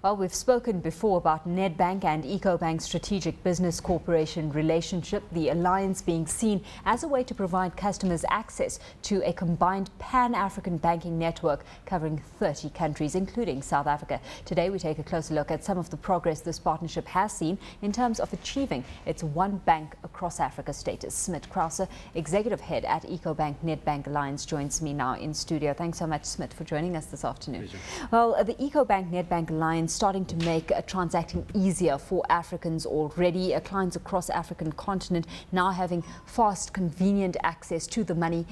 Well, we've spoken before about Nedbank and Ecobank strategic business corporation relationship, the alliance being seen as a way to provide customers access to a combined pan-African banking network covering 30 countries, including South Africa. Today, we take a closer look at some of the progress this partnership has seen in terms of achieving its one bank across Africa status. Smit Crouse, Executive Head at Ecobank Nedbank Alliance, joins me now in studio. Thanks so much, Smit, for joining us this afternoon. Well, the Ecobank Nedbank Alliance starting to make transacting easier for Africans already. Clients across the African continent now having fast, convenient access to the money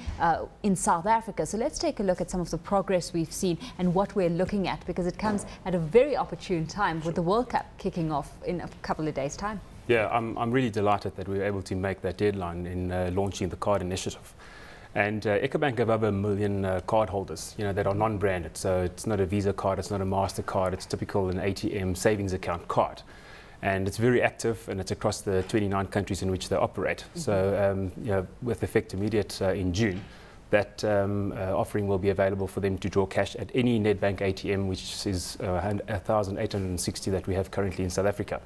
in South Africa. So let's take a look at some of the progress we've seen and what we're looking at, because it comes at a very opportune time with the World Cup kicking off in a couple of days' time. Yeah, I'm really delighted that we were able to make that deadline in launching the card initiative. And Ecobank have over 1 million card holders, that are non-branded. So it's not a Visa card, it's not a MasterCard, it's typical an ATM savings account card. And it's very active, and it's across the 29 countries in which they operate. So with effect immediate in June, that offering will be available for them to draw cash at any Nedbank ATM, which is 1,860 that we have currently in South Africa.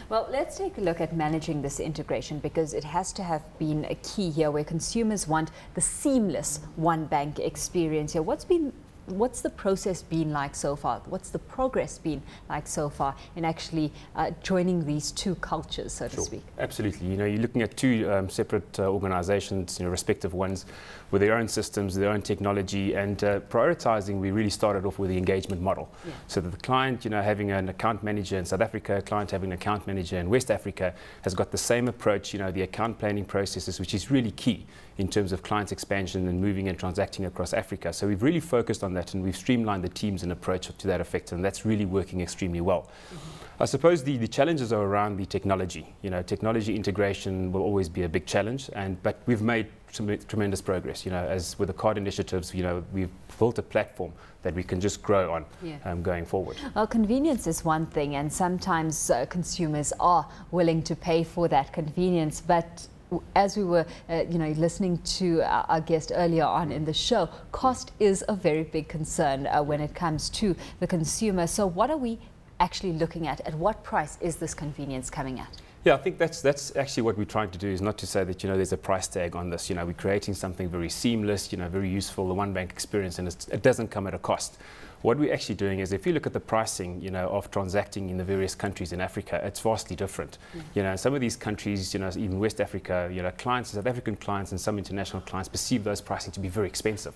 Well, let's take a look at managing this integration, because it has to have been a key here where consumers want the seamless one bank experience here. What's the process been like so far? What's the progress been like so far in actually joining these two cultures, so to speak? Absolutely. You're looking at two separate organizations, respective ones with their own systems, their own technology, and prioritizing, we really started off with the engagement model. Yeah. So that the client, having an account manager in South Africa, a client having an account manager in West Africa, has got the same approach, the account planning processes, which is really key in terms of clients expansion and moving and transacting across Africa. So we've really focused on that, and we've streamlined the teams and approach to that effect, and that's really working extremely well. I suppose the challenges are around the technology. Technology integration will always be a big challenge, but we've made some tremendous progress. As with the card initiatives, we've built a platform that we can just grow on going forward. Well, convenience is one thing, and sometimes consumers are willing to pay for that convenience, but as we were, listening to our guest earlier on in the show, cost is a very big concern when it comes to the consumer. So what are we actually looking at? At what price is this convenience coming at? Yeah, I think that's actually what we're trying to do, is not to say that, there's a price tag on this. We're creating something very seamless, very useful, the one bank experience, and it doesn't come at a cost. What we're actually doing is, if you look at the pricing, of transacting in the various countries in Africa, it's vastly different. Some of these countries, even West Africa, clients, South African clients and some international clients perceive those pricing to be very expensive.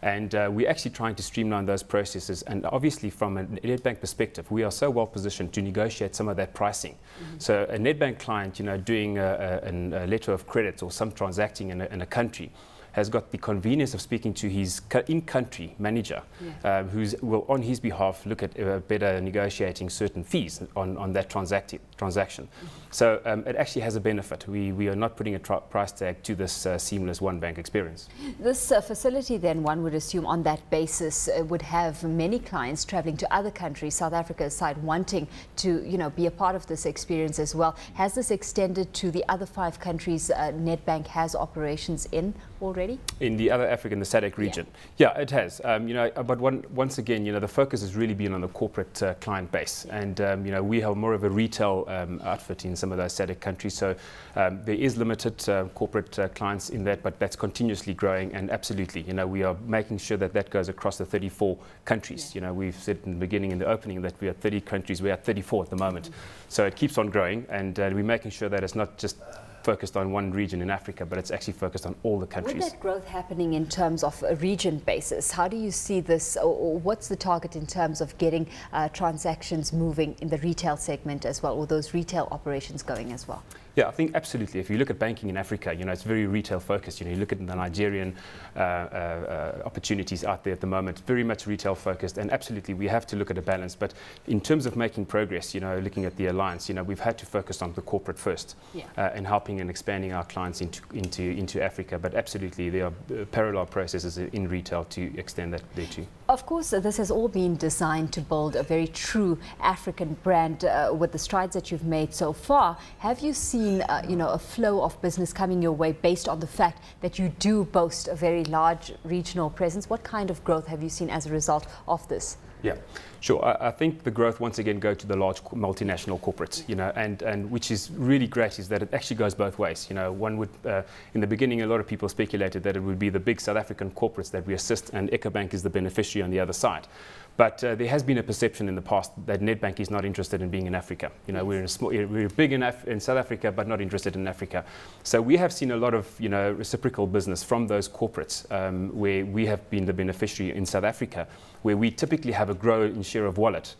And we're actually trying to streamline those processes. And obviously, from a Nedbank perspective, we are so well positioned to negotiate some of that pricing. So a Nedbank client, doing a letter of credit or some transacting in a country, has got the convenience of speaking to his in-country manager, will on his behalf look at better negotiating certain fees on that transaction. So it actually has a benefit. We are not putting a price tag to this seamless one bank experience. This facility then, one would assume on that basis, would have many clients traveling to other countries, South Africa aside, wanting to be a part of this experience as well. Has this extended to the other 5 countries Nedbank has operations in already? In the other African, the SADC region. Yeah, it has. But once again, the focus has really been on the corporate client base. And, we have more of a retail outfit in some of those SADC countries. So there is limited corporate clients in that, but that's continuously growing. And absolutely, we are making sure that that goes across the 34 countries. We've said in the beginning, in the opening, that we are 30 countries. We're at 34 at the moment. So it keeps on growing. And we're making sure that it's not just focused on one region in Africa, but it's actually focused on all the countries. With that growth happening in terms of a region basis, how do you see this, or what's the target in terms of getting transactions moving in the retail segment as well, or those retail operations going as well? Yeah, I think absolutely. If you look at banking in Africa, it's very retail focused. You look at the Nigerian opportunities out there at the moment, very much retail focused, and absolutely we have to look at a balance. But in terms of making progress, looking at the alliance, we've had to focus on the corporate first, and helping and expanding our clients into Africa. But absolutely, there are parallel processes in retail to extend that there too. Of course, this has all been designed to build a very true African brand. With the strides that you've made so far, have you seen a flow of business coming your way based on the fact that you do boast a very large regional presence? What kind of growth have you seen as a result of this? Yeah, sure. I think the growth once again go to the large multinational corporates, you know, and which is really great is that it actually goes both ways. You know, one would, in the beginning, a lot of people speculated that it would be the big South African corporates that we assist, and Ecobank is the beneficiary on the other side. But there has been a perception in the past that Nedbank is not interested in being in Africa. You know, we're big in South Africa, but not interested in Africa. So we have seen a lot of, you know, reciprocal business from those corporates where we have been the beneficiary in South Africa, where we typically have a growing share of wallet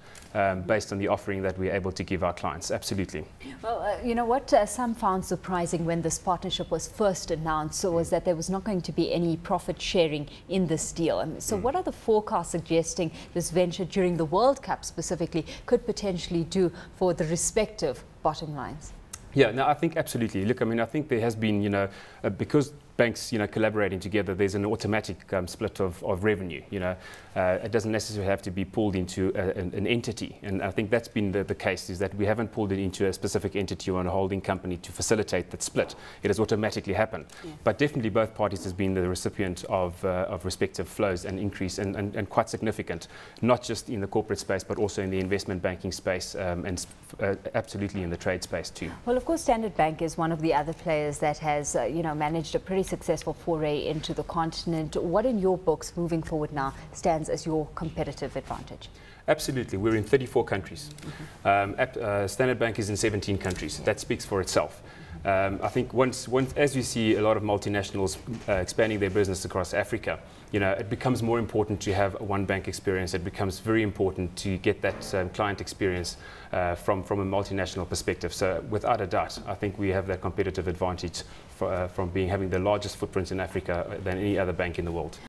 based on the offering that we're able to give our clients. Absolutely. Well, you know what some found surprising when this partnership was first announced was that there was not going to be any profit sharing in this deal. So what are the forecasts suggesting this venture during the World Cup specifically could potentially do for the respective bottom lines? Yeah, no, I think absolutely. Look, I mean, I think there has been, you know, because banks, you know, collaborating together, there's an automatic split of revenue. You know, it doesn't necessarily have to be pulled into an entity, and I think that's been the case, is that we haven't pulled it into a specific entity or a holding company to facilitate that split. It has automatically happened. Yeah. But definitely both parties has been the recipient of respective flows and increase, and quite significant, not just in the corporate space, but also in the investment banking space, and absolutely in the trade space too. Well, of course, Standard Bank is one of the other players that has, you know, managed a pretty successful foray into the continent. What in your books moving forward now stands as your competitive advantage? Absolutely. We're in 34 countries. Standard Bank is in 17 countries. That speaks for itself. I think once as we see a lot of multinationals expanding their business across Africa, you know, it becomes more important to have a one bank experience. It becomes very important to get that client experience from a multinational perspective. So without a doubt, I think we have that competitive advantage from having the largest footprint in Africa than any other bank in the world.